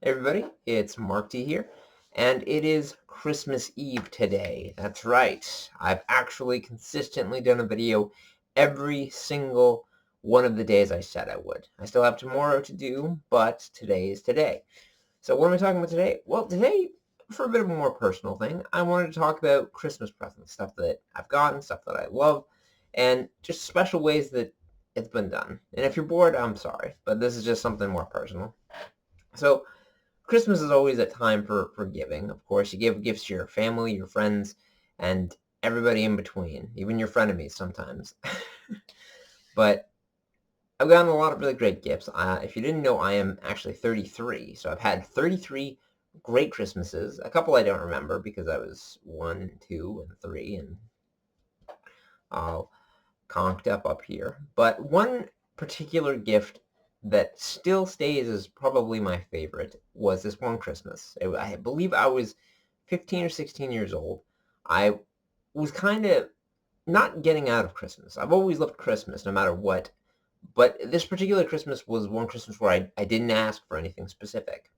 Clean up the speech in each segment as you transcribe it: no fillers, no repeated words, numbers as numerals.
Hey everybody, it's Mark T here, and it is Christmas Eve today. That's right. I've actually consistently done a video every single one of the days I said I would. I still have tomorrow to do, but today is today. So what am I talking about today? Well, today, for a bit of a more personal thing, I wanted to talk about Christmas presents, stuff that I've gotten, stuff that I love, and just special ways that it's been done. And if you're bored, I'm sorry, but this is just something more personal. So Christmas is always a time for giving. Of course, you give gifts to your family, your friends, and everybody in between, even your frenemies sometimes. But I've gotten a lot of really great gifts. If you didn't know, I am actually 33, so I've had 33 great Christmases. A couple I don't remember because I was 1, 2, and 3, and all conked up here. But one particular gift that still stays as probably my favorite was this one Christmas. I believe I was 15 or 16 years old. I was kind of not getting out of Christmas. I've always loved Christmas no matter what. But this particular Christmas was one Christmas where I didn't ask for anything specific.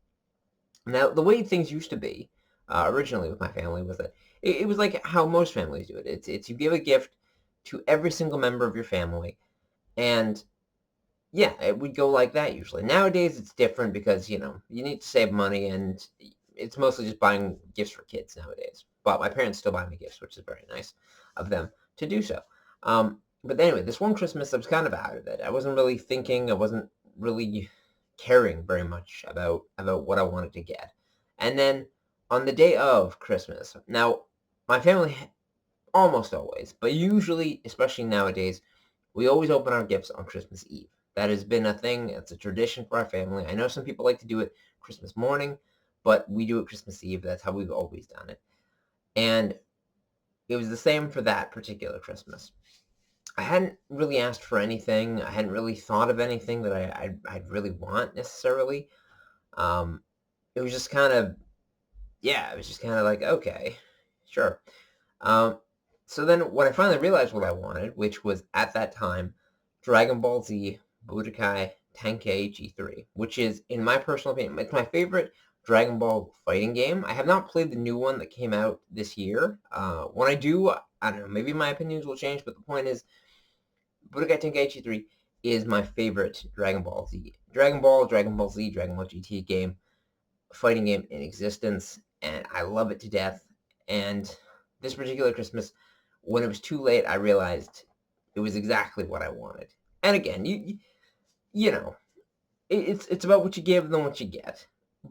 Now, the way things used to be originally with my family was that it was like how most families do it. It's you give a gift to every single member of your family, and yeah, it would go like that usually. Nowadays, it's different because, you need to save money, and it's mostly just buying gifts for kids nowadays. But my parents still buy me gifts, which is very nice of them to do so. But anyway, this one Christmas, I was kind of out of it. I wasn't really thinking. I wasn't really caring very much about what I wanted to get. And then on the day of Christmas, now my family almost always, but usually, especially nowadays, we always open our gifts on Christmas Eve. That has been a thing. It's a tradition for our family. I know some people like to do it Christmas morning, but we do it Christmas Eve. That's how we've always done it. And it was the same for that particular Christmas. I hadn't really asked for anything. I hadn't really thought of anything that I'd really want necessarily. Um, it was just kind of, yeah, it was just kind of like, okay, sure. Um, so then when I finally realized what I wanted, which was at that time Dragon Ball Z Budokai Tenkei G3, which is, in my personal opinion, it's my favorite Dragon Ball fighting game. I have not played the new one that came out this year. When I do, I don't know, maybe my opinions will change, but the point is, Budokai Tenkaichi 3 is my favorite Dragon Ball Z. Dragon Ball Z, Dragon Ball GT game, fighting game in existence, and I love it to death. And this particular Christmas, when it was too late, I realized it was exactly what I wanted. And again, you know, it's about what you give than what you get.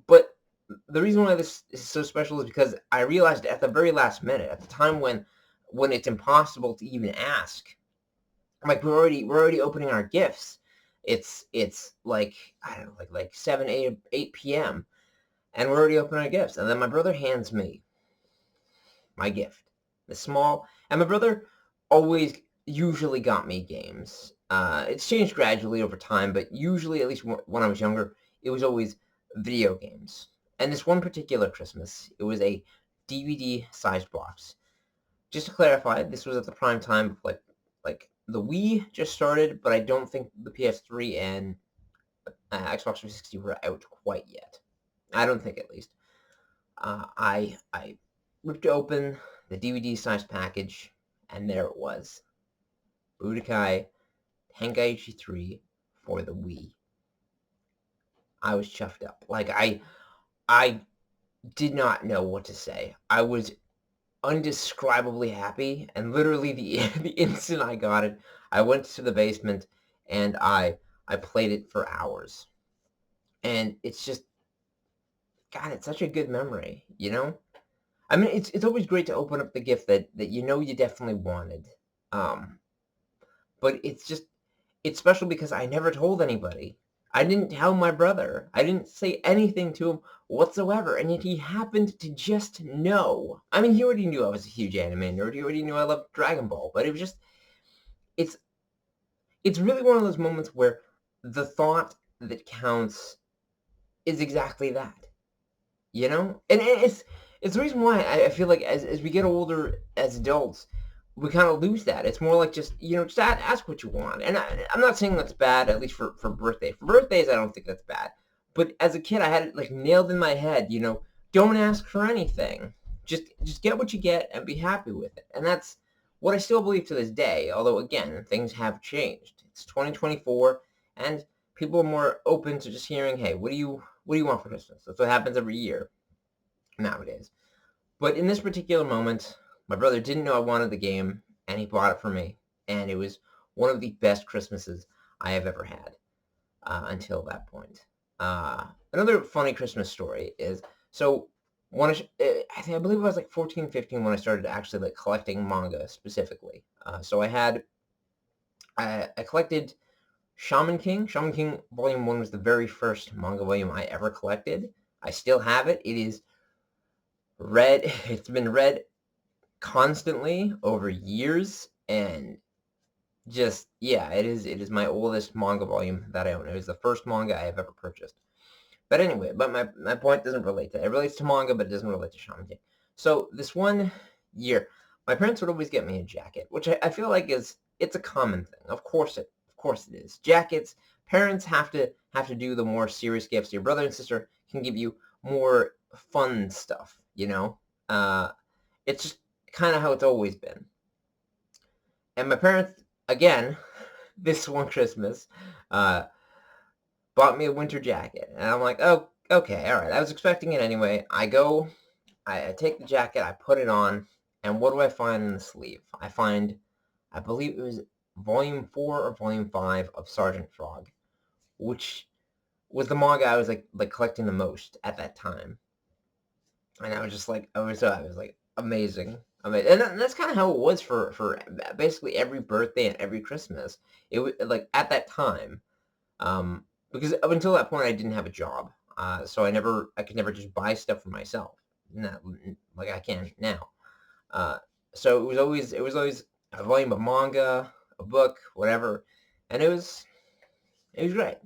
But the reason why this is so special is because I realized at the very last minute, at the time when it's impossible to even ask. Like we're already opening our gifts. It's like, I don't know, like 7, 8 p.m. and we're already opening our gifts. And then my brother hands me my gift, the small. And my brother always usually got me games. It's changed gradually over time, but usually, at least when I was younger, it was always video games. And this one particular Christmas, it was a DVD-sized box. Just to clarify, this was at the prime time of like the Wii just started, but I don't think the PS3 and Xbox 360 were out quite yet. I don't think, at least. I ripped open the DVD-sized package, and there it was. Budokai Tenkaichi 3 for the Wii. I was chuffed up. Like, I did not know what to say. I was undescribably happy, and literally the instant I got it, I went to the basement and I played it for hours. And it's just, God, it's such a good memory, you know? I mean, it's always great to open up the gift that you know you definitely wanted. Um, but it's special because I never told anybody. I didn't tell my brother. I didn't say anything to him whatsoever, and yet he happened to just know. I mean, he already knew I was a huge anime nerd. He already knew I loved Dragon Ball, but it was just, it's it's really one of those moments where the thought that counts is exactly that, you know? And it's the reason why I feel like as we get older as adults, we kind of lose that. It's more like just, just ask what you want. And I'm not saying that's bad, at least for birthday. For birthdays, I don't think that's bad. But as a kid, I had it like nailed in my head, don't ask for anything. Just get what you get and be happy with it. And that's what I still believe to this day. Although again, things have changed. It's 2024, and people are more open to just hearing, "Hey, what do you want for Christmas?" That's what happens every year nowadays. But in this particular moment, my brother didn't know I wanted the game, and he bought it for me, and it was one of the best Christmases I have ever had until that point. Another funny Christmas story is, so when I believe I was like 14, 15 when I started actually like collecting manga specifically. So I collected Shaman King. Shaman King Volume 1 was the very first manga volume I ever collected. I still have it. It is read. It's been read constantly over years, and just, yeah, it is my oldest manga volume that I own. It was the first manga I have ever purchased. But anyway, my point doesn't relate to that. It relates to manga, but it doesn't relate to Shaman King. So this one year, my parents would always get me a jacket, which I feel like it's a common thing. Of course it is. Jackets, parents have to do the more serious gifts. Your brother and sister can give you more fun stuff, it's just kind of how it's always been. And my parents, again, this one Christmas, uh, bought me a winter jacket. And I'm like, oh, okay, all right. I was expecting it anyway. I take the jacket, I put it on, and what do I find in the sleeve? I believe it was volume 4 or volume 5 of Sergeant Frog, which was the manga I was like collecting the most at that time. And I was just like, I was like, amazing. And that's kind of how it was for basically every birthday and every Christmas. It was like at that time, because up until that point I didn't have a job, so I could never just buy stuff for myself, not like I can now. Uh, so it was always a volume of manga, a book, whatever, and it was great.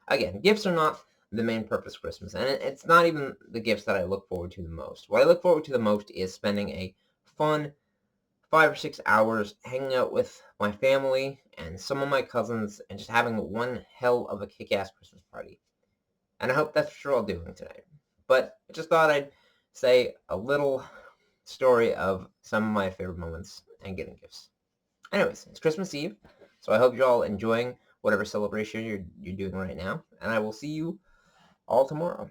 Again, gifts are not the main purpose of Christmas, and it's not even the gifts that I look forward to the most. What I look forward to the most is spending a fun 5 or 6 hours hanging out with my family and some of my cousins and just having one hell of a kick-ass Christmas party. And I hope that's what you're all doing tonight. But I just thought I'd say a little story of some of my favorite moments and getting gifts. Anyways, it's Christmas Eve, so I hope you're all enjoying whatever celebration you're doing right now, and I will see you all tomorrow.